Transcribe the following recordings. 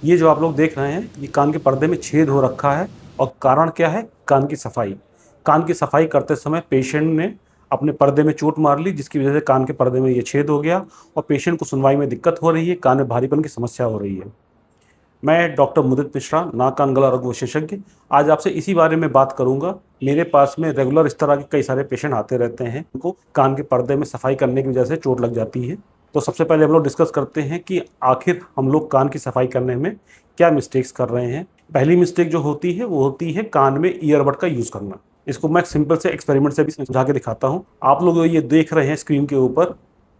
ये जो आप लोग देख रहे हैं, ये कान के पर्दे में छेद हो रखा है और कारण क्या है? कान की सफाई। कान की सफाई करते समय पेशेंट ने अपने पर्दे में चोट मार ली, जिसकी वजह से कान के पर्दे में ये छेद हो गया और पेशेंट को सुनवाई में दिक्कत हो रही है, कान में भारीपन की समस्या हो रही है। मैं डॉक्टर मुदित मिश्रा, नाक कान गला रोग विशेषज्ञ, आज आपसे इसी बारे में बात करूंगा। मेरे पास में रेगुलर इस तरह के कई सारे पेशेंट आते रहते हैं, उनको कान के पर्दे में सफाई करने की वजह से चोट लग जाती है। तो सबसे पहले हम लोग डिस्कस करते हैं कि आखिर हम लोग कान की सफाई करने में क्या मिस्टेक्स कर रहे हैं। पहली मिस्टेक जो होती है वो होती है कान में ईयरबड का यूज़ करना। इसको मैं सिंपल से एक्सपेरिमेंट से भी समझा के दिखाता हूँ। आप लोग ये देख रहे हैं स्क्रीन के ऊपर,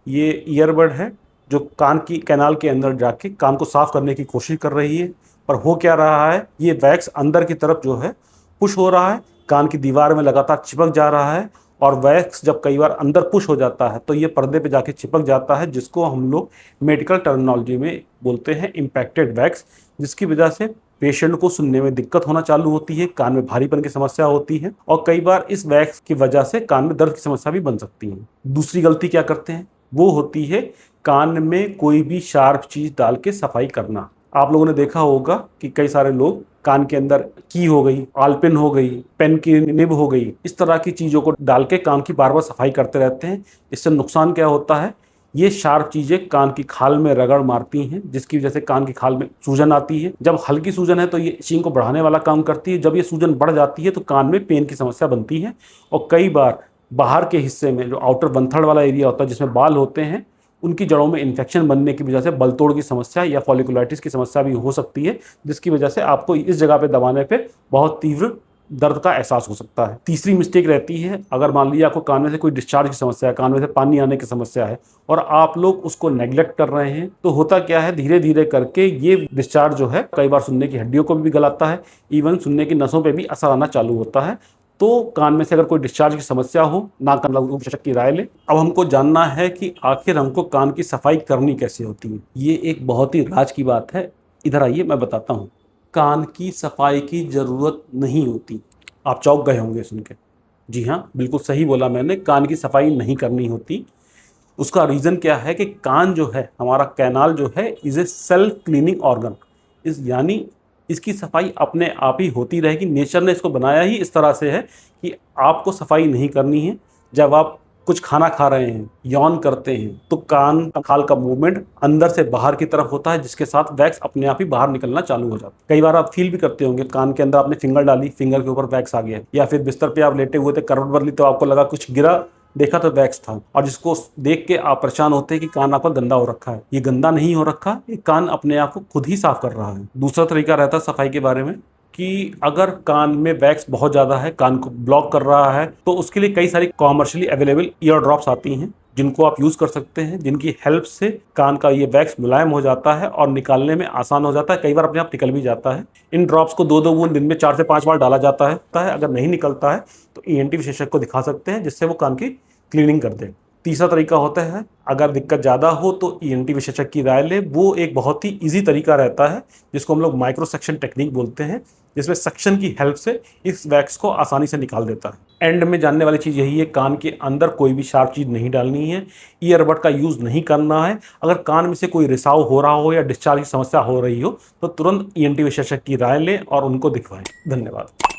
ये ईयरबड है जो कान की कैनाल के अंदर जाके कान को साफ करने की कोशिश कर रही है। पर हो क्या रहा है, ये वैक्स अंदर की तरफ जो है पुश हो रहा है, कान की दीवार में लगातार चिपक जा रहा है और वैक्स जब कई बार अंदर पुश हो जाता है तो ये पर्दे पे जाके चिपक जाता है, जिसको हम लोग मेडिकल टर्मिनोलॉजी में बोलते हैं इम्पैक्टेड वैक्स, जिसकी वजह से पेशेंट को सुनने में दिक्कत होना चालू होती है, कान में भारीपन की समस्या होती है और कई बार इस वैक्स की वजह से कान में दर्द की समस्या भी बन सकती है। दूसरी गलती क्या करते हैं, वो होती है कान में कोई भी शार्प चीज डाल के सफाई करना। आप लोगों ने देखा होगा कि कई सारे लोग कान के अंदर की हो गई, आलपिन हो गई, पेन की निब हो गई, इस तरह की चीज़ों को डाल के कान की बार बार सफाई करते रहते हैं। इससे नुकसान क्या होता है, ये शार्प चीज़ें कान की खाल में रगड़ मारती हैं, जिसकी वजह से कान की खाल में सूजन आती है। जब हल्की सूजन है तो ये इचिंग को बढ़ाने वाला काम करती है, जब ये सूजन बढ़ जाती है तो कान में पेन की समस्या बनती है और कई बार बाहर के हिस्से में जो आउटर वन थर्ड वाला एरिया होता है जिसमें बाल होते हैं, उनकी जड़ों में इन्फेक्शन बनने की वजह से बलतोड़ की समस्या या फॉलिकुलाइटिस की समस्या भी हो सकती है, जिसकी वजह से आपको इस जगह पे दबाने पे बहुत तीव्र दर्द का एहसास हो सकता है। तीसरी मिस्टेक रहती है, अगर मान लीजिए आपको कान में से कोई डिस्चार्ज की समस्या है, कान में से पानी आने की समस्या है और आप लोग उसको नेग्लेक्ट कर रहे हैं, तो होता क्या है, धीरे धीरे करके ये डिस्चार्ज जो है कई बार सुनने की हड्डियों को भी गलाता है, इवन सुनने की नसों पर भी असर आना चालू होता है। तो कान में से अगर कोई डिस्चार्ज की समस्या हो, नाक कान गला विशेषज्ञ की राय लें। अब हमको जानना है कि आखिर हमको कान की सफाई करनी कैसे होती है। ये एक बहुत ही राज की बात है, इधर आइए मैं बताता हूँ। कान की सफाई की जरूरत नहीं होती। आप चौंक गए होंगे सुन के। जी हाँ, बिल्कुल सही बोला मैंने, कान की सफाई नहीं करनी होती। उसका रीज़न क्या है कि कान जो है, हमारा कैनाल जो है, is a self cleaning organ. यानी इसकी सफाई अपने आप ही होती रहेगी। नेचर ने इसको बनाया ही इस तरह से है कि आपको सफाई नहीं करनी है। जब आप कुछ खाना खा रहे हैं, यौन करते हैं, तो कान खाल का मूवमेंट अंदर से बाहर की तरफ होता है, जिसके साथ वैक्स अपने आप ही बाहर निकलना चालू हो जाता है। कई बार आप फील भी करते होंगे, कान के अंदर आपने फिंगर डाली, फिंगर के ऊपर वैक्स आ गया, या फिर बिस्तर पे आप लेटे हुए थे, करवट बदली तो आपको लगा कुछ गिरा, देखा तो वैक्स था, और जिसको देख के आप परेशान होते हैं कि कान आपका गंदा हो रखा है। ये गंदा नहीं हो रखा, ये कान अपने आप को खुद ही साफ कर रहा है। दूसरा तरीका रहता है सफाई के बारे में कि अगर कान में वैक्स बहुत ज़्यादा है, कान को ब्लॉक कर रहा है, तो उसके लिए कई सारी कॉमर्शियली अवेलेबल ईयर ड्रॉप्स आती हैं, जिनको आप यूज़ कर सकते हैं, जिनकी हेल्प से कान का ये वैक्स मुलायम हो जाता है और निकालने में आसान हो जाता है। कई बार अपने आप निकल भी जाता है। इन ड्रॉप्स को 2-2 बूंद दिन में 4 से 5 बार डाला जाता है। अगर नहीं निकलता है तो ईएनटी विशेषज्ञ को दिखा सकते हैं, जिससे वो कान की क्लीनिंग कर दे। तीसरा तरीका होता है, अगर दिक्कत ज़्यादा हो तो ईएनटी विशेषज्ञ की राय ले। वो एक बहुत ही ईजी तरीका रहता है, जिसको हम लोग माइक्रो सक्शन टेक्निक बोलते हैं, जिसमें सक्शन की हेल्प से इस वैक्स को आसानी से निकाल देता है। एंड में जानने वाली चीज़ यही है, कान के अंदर कोई भी शार्प चीज़ नहीं डालनी है, ईयरबड का यूज़ नहीं करना है। अगर कान में से कोई रिसाव हो रहा हो या डिस्चार्ज की समस्या हो रही हो तो तुरंत ईएनटी विशेषज्ञ की राय लें और उनको दिखवाएं। धन्यवाद।